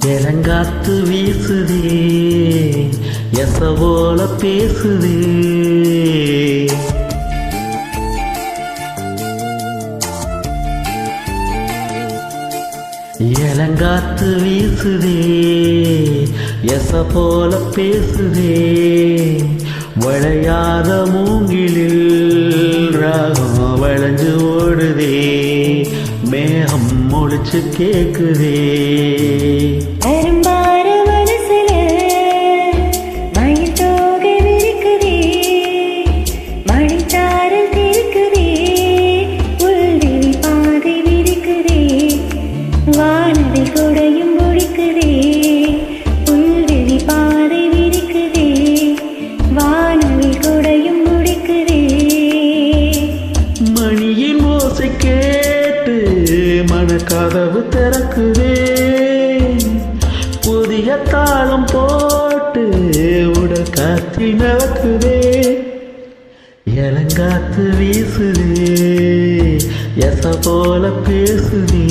இளங்காத்து வீசுதே எசவோல பேசுதே இளங்காத்து வீசுதே எச போல பேசுதே விளையாத மூங்கிலில் ராகம் வளைஞ்சு ஓடுதே மேகம் முடிச்சு கேக்குதே மணியின் ஓசை கேட்டு மனக்கதவு திறக்குதே புதிய தாளம் போட்டு உடல் காற்றில் நடக்குதே இளங்காத்து வீசுதே எச போல பேசுதே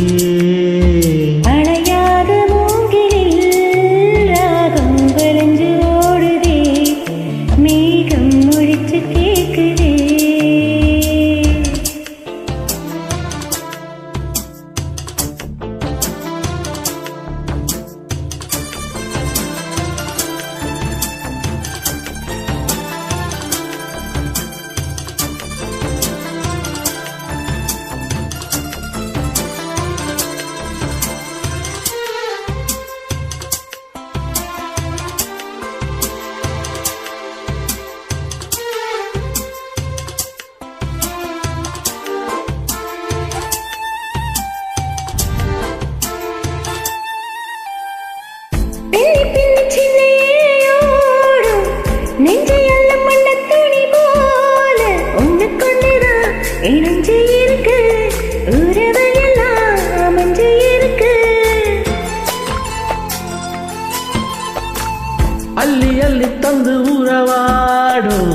அள்ளி அள்ளி தந்து உறவாடும்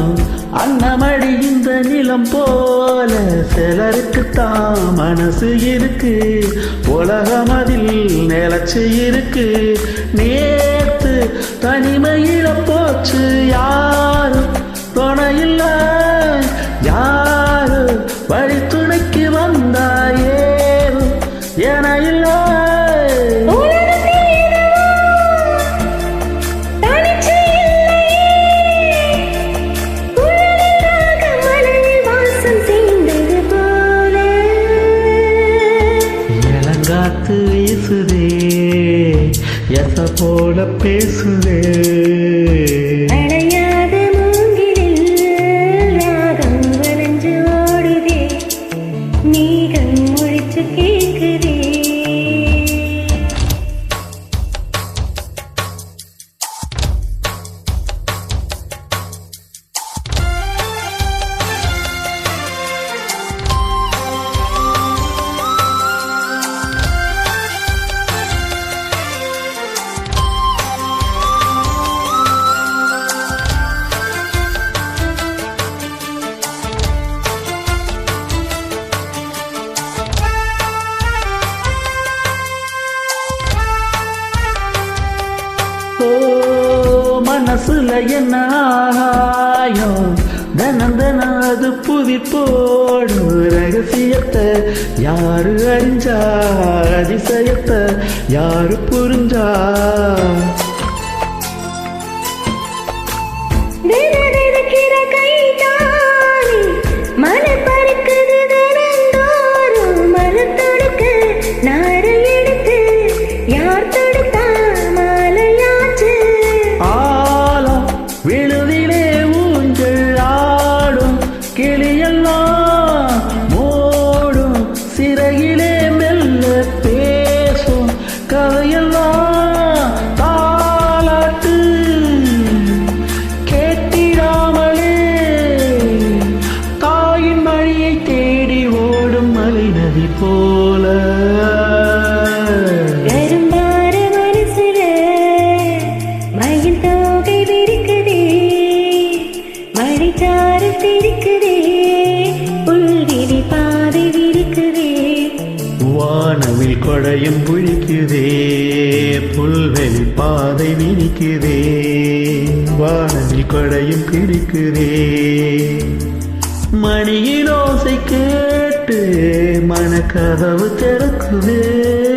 அன்னமடி இந்த நிலம் போல சிலருக்குத்தான் மனசு இருக்கு உலகம் அதில் நிலச்சு இருக்கு நேத்து தனிமையில போச்சு யாரும் துணையில்ல யாரு வழி துணைக்கு வந்தாயேவும் என இல்லை காத்து வீசுதே எச போல பேசுதே அடையாத மூங்கிலில் ராகம் வளைஞ்சு ஓடுதே மேகம் முழிச்சு கேக்குதே மனசுல என்ன ஆகாயம் தினம் தினம் அது புதி போடும் ரகசியத்தை யாரு அறிஞ்சா அதிசயத்தை யாரு புரிஞ்சா விழுதிலே ஊஞ்சல் ஆடும் கிளியெல்லாம் மூடும் சிறையிலே மெல்ல பேசும் கதையெல்லாம் கொடையும் பிடிக்குதே, புல்வெளி பாதை விரிக்குதே, வானவில் கொடையும் பிடிக்குதே. மணியின் ஓசை கேட்டு மனக்கதவு திறக்குதே.